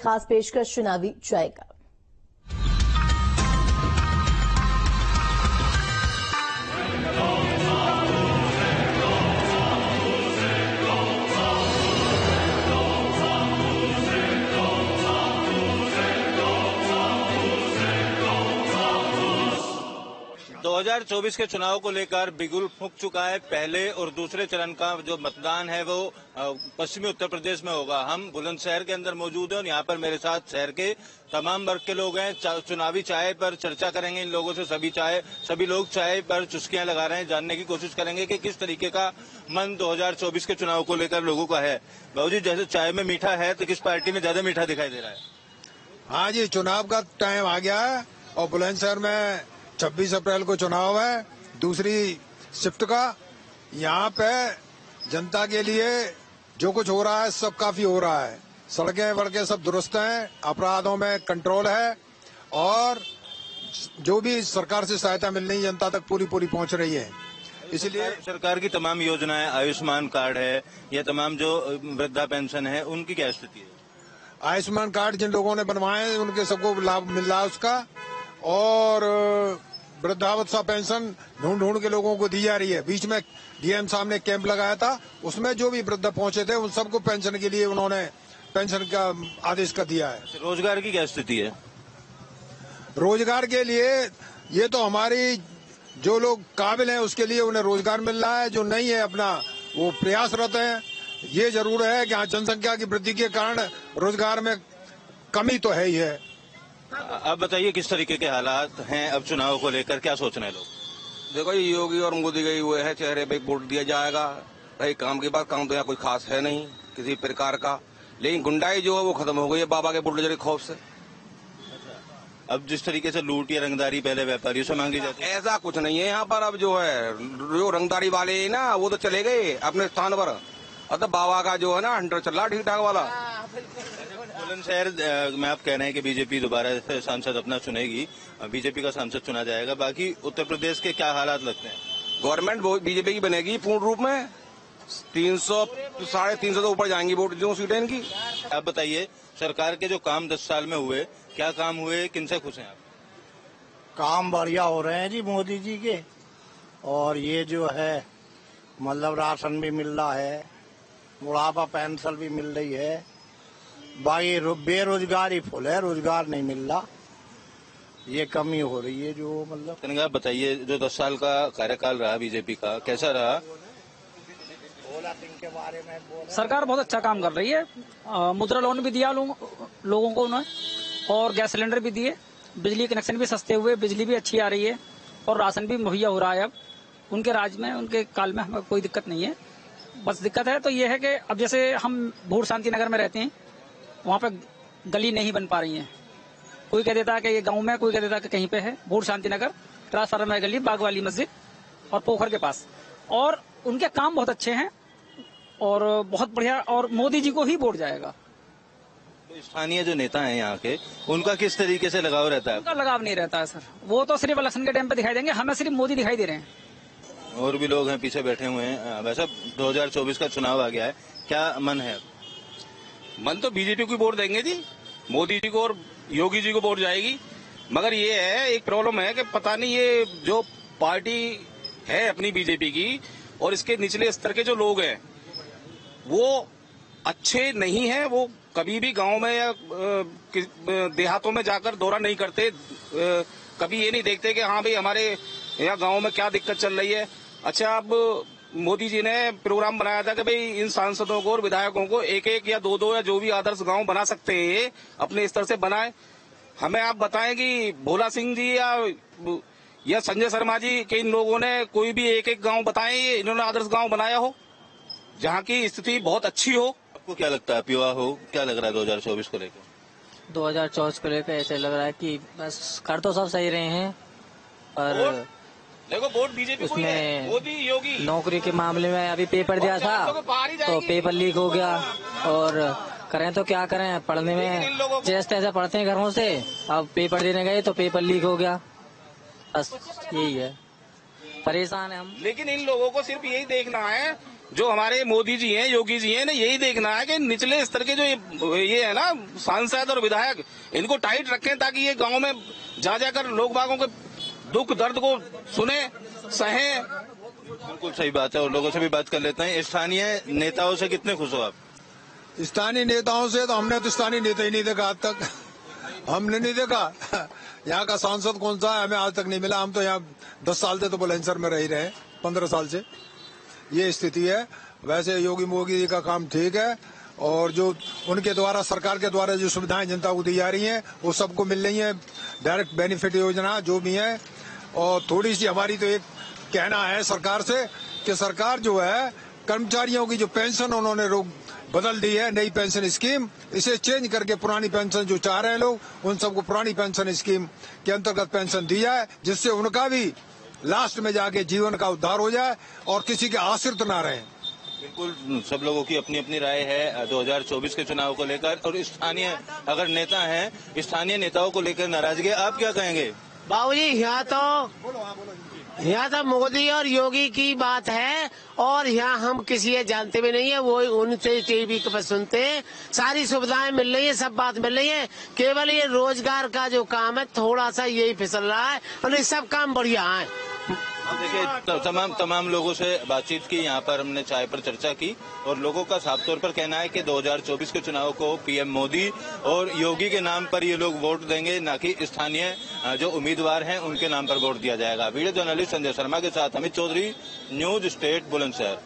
खास पेशकश चुनावी चाय का। दो 2024 के चुनाव को लेकर बिगुल फूंक चुका है। पहले और दूसरे चरण का जो मतदान है वो पश्चिमी उत्तर प्रदेश में होगा। हम बुलंदशहर के अंदर मौजूद हैं और यहाँ पर मेरे साथ शहर के तमाम वर्ग के लोग हैं। चुनावी चाय पर चर्चा करेंगे इन लोगों से। सभी लोग चाय पर चुस्कियां लगा रहे हैं। जानने की कोशिश करेंगे कि किस तरीके का मन 2024 के चुनाव को लेकर लोगों का है। बाबू जी, जैसे चाय में मीठा है तो किस पार्टी में ज्यादा मीठा दिखाई दे रहा है? हाँ जी, चुनाव का टाइम आ गया है और बुलंदशहर में 26 अप्रैल को चुनाव है, दूसरी शिफ्ट का। यहाँ पे जनता के लिए जो कुछ हो रहा है सब काफी हो रहा है। सड़कें वड़कें सब दुरुस्त हैं, अपराधों में कंट्रोल है और जो भी सरकार से सहायता मिल रही है जनता तक पूरी पहुंच रही है। इसलिए सरकार की तमाम योजनाएं, आयुष्मान कार्ड है, ये तमाम जो वृद्धा पेंशन है, उनकी क्या स्थिति है? आयुष्मान कार्ड जिन लोगों ने बनवाए हैं उनके सबको लाभ मिल रहा है उसका, और वृद्धावस्था पेंशन ढूंढ के लोगों को दी जा रही है। बीच में डीएम साहब ने कैंप लगाया था, उसमें जो भी वृद्ध पहुंचे थे उन सबको पेंशन के लिए उन्होंने पेंशन का आदेश कर दिया है। रोजगार की क्या स्थिति है? रोजगार के लिए ये तो हमारी जो लोग काबिल हैं उसके लिए उन्हें रोजगार मिल रहा है, जो नहीं है अपना वो प्रयासरत है। ये जरूर है कि जनसंख्या की वृद्धि के कारण रोजगार में कमी तो है ही है। अब बताइए किस तरीके के हालात हैं अब चुनाव को लेकर, क्या सोच रहे हैं लोग? देखो, ये योगी और मोदी गई हुए है, चेहरे पे वोट दिया जाएगा। भाई काम की बात, काम तो यहाँ कोई खास है नहीं किसी प्रकार का, लेकिन गुंडाई जो है वो खत्म हो गई है बाबा के बुलडोजर के खौफ से। अब जिस तरीके से लूट या रंगदारी पहले व्यापारियों से मांगी जाती है, ऐसा कुछ नहीं है यहाँ पर। अब जो है जो रंगदारी वाले ना वो तो चले गए अपने स्थान पर। अब बाबा का जो है ना हंटर चल रहा ठीक ठाक वाला। बुलंदशहर में आप कह रहे हैं कि बीजेपी दोबारा से सांसद अपना चुनेगी, बीजेपी का सांसद चुना जाएगा। बाकी उत्तर प्रदेश के क्या हालात लगते हैं? गवर्नमेंट बीजेपी की बनेगी पूर्ण रूप में। 300 350 से ऊपर जाएंगी वोट जो सीटें इनकी। आप बताइए, सरकार के जो काम 10 साल में हुए, क्या काम हुए, किनसे खुश हैं आप? काम बढ़िया हो रहे हैं जी मोदी जी के। और ये जो है मतलब राशन भी मिल रहा है, बुढ़ापा पेंशन भी मिल रही है। बाकी बेरोजगारी फुल है, रोजगार नहीं मिल रहा, ये कमी हो रही है जो मतलब। आप बताइए, जो 10 साल का कार्यकाल रहा बीजेपी का, कैसा रहा? भोला सिंह के बारे में सरकार बहुत अच्छा काम कर रही है। मुद्रा लोन भी दिया लोगों को उन्होंने, और गैस सिलेंडर भी दिए, बिजली कनेक्शन भी सस्ते हुए, बिजली भी अच्छी आ रही है और राशन भी मुहैया हो रहा है। अब उनके राज में, उनके काल में हमें कोई दिक्कत नहीं है। बस दिक्कत है तो ये है कि अब जैसे हम भूड़ शांति नगर में रहते हैं, वहाँ पे गली नहीं बन पा रही है। कोई कह देता है कि ये गांव में, कोई कह देता है कि कहीं पे है। भूड़ शांति नगर, ट्रांसफार्मर गली, बाग वाली मस्जिद और पोखर के पास, और उनके काम बहुत अच्छे हैं और बहुत बढ़िया, और मोदी जी को ही वोट जाएगा। तो स्थानीय जो नेता हैं यहाँ के, उनका किस तरीके से लगाव रहता है? उनका लगाव नहीं रहता है सर, वो तो सिर्फ इलेक्शन के टाइम पे दिखाई देंगे, हमें सिर्फ मोदी दिखाई दे रहे हैं। और भी लोग हैं पीछे बैठे हुए हैं। वैसे 2024 का चुनाव आ गया है, क्या मन है? मन तो बीजेपी को वोट देंगे जी, मोदी जी को और योगी जी को वोट जाएगी। मगर ये है, एक प्रॉब्लम है कि पता नहीं ये जो पार्टी है अपनी बीजेपी की और इसके निचले स्तर के जो लोग हैं वो अच्छे नहीं हैं। वो कभी भी गांव में या देहातों में जाकर दौरा नहीं करते, कभी ये नहीं देखते कि हाँ भाई हमारे यहाँ गांव में क्या दिक्कत चल रही है। अच्छा, अब मोदी जी ने प्रोग्राम बनाया था कि भाई इन सांसदों को और विधायकों को एक या दो या जो भी आदर्श गांव बना सकते हैं अपने स्तर से बनाए। हमें आप बताएं कि भोला सिंह जी या संजय शर्मा जी के इन लोगों ने कोई भी एक गांव बताए इन्होंने आदर्श गांव बनाया हो जहां की स्थिति बहुत अच्छी हो। आपको क्या लगता है, पीवा हो, क्या लग रहा है 2024 को लेकर? 2024 को लेकर ऐसे लग रहा है कि बस कर तो सब सही रहे हैं, पर देखो वोट बीजेपी को है, मोदी योगी। नौकरी के मामले में अभी पेपर दिया था तो पेपर लीक हो गया, और करें तो क्या करें, पढ़ने में जैसे तैसे पढ़ते हैं घरों से, अब पेपर देने गए तो पेपर लीक हो गया। बस यही है, परेशान है हम। लेकिन इन लोगों को सिर्फ यही देखना है जो हमारे मोदी जी हैं, योगी जी हैं, ने यही देखना है कि निचले स्तर के जो ये है ना सांसद और विधायक, इनको टाइट रखें ताकि ये गांव में जा जाकर लोग बागों के दुख दर्द को सुने, सहें। बिल्कुल सही बात है, और लोगों से भी बात कर लेते हैं। स्थानीय नेताओं से कितने खुश हो आप? स्थानीय नेताओं से तो हमने तो स्थानीय नेता ही नहीं देखा आज तक। हमने नहीं देखा यहाँ का सांसद कौन सा है, हमें आज तक नहीं मिला। हम तो यहाँ 10 साल से तो बुलंदशहर में रह रहे हैं, 15 साल से ये स्थिति है। वैसे योगी मोदी जी का काम ठीक है, और जो उनके द्वारा, सरकार के द्वारा जो सुविधाएं जनता को दी जा रही हैं वो सबको मिल रही है। डायरेक्ट बेनिफिट योजना जो भी है। और थोड़ी सी हमारी तो एक कहना है सरकार से कि सरकार जो है कर्मचारियों की जो पेंशन उन्होंने बदल दी है, नई पेंशन स्कीम, इसे चेंज करके पुरानी पेंशन जो चाह रहे हैं लोग उन सबको पुरानी पेंशन स्कीम के अंतर्गत पेंशन दी जाए, जिससे उनका भी लास्ट में जाके जीवन का उद्धार हो जाए और किसी के आश्रित ना रहे। बिल्कुल, सब लोगों की अपनी अपनी राय है 2024 के चुनाव को लेकर। और स्थानीय अगर नेता हैं, स्थानीय नेताओं को लेकर नाराजगी, आप क्या कहेंगे? बाबूजी यहाँ तो मोदी और योगी की बात है, और यहाँ हम किसी ये जानते भी नहीं है, वो उनसे टीवी पर सुनते हैं। सारी सुविधाएं मिल रही है, सब बात मिल रही है। केवल ये रोजगार का जो काम है थोड़ा सा यही फिसल रहा है, और ये सब काम बढ़िया है। देखिए, तमाम लोगों से बातचीत की, यहाँ पर हमने चाय पर चर्चा की, और लोगों का साफ तौर पर कहना है कि 2024 के चुनाव को पीएम मोदी और योगी के नाम पर ये लोग वोट देंगे, न कि स्थानीय जो उम्मीदवार हैं उनके नाम पर वोट दिया जाएगा। वीडियो जर्नलिस्ट संजय शर्मा के साथ अमित चौधरी, न्यूज स्टेट, बुलंदशहर।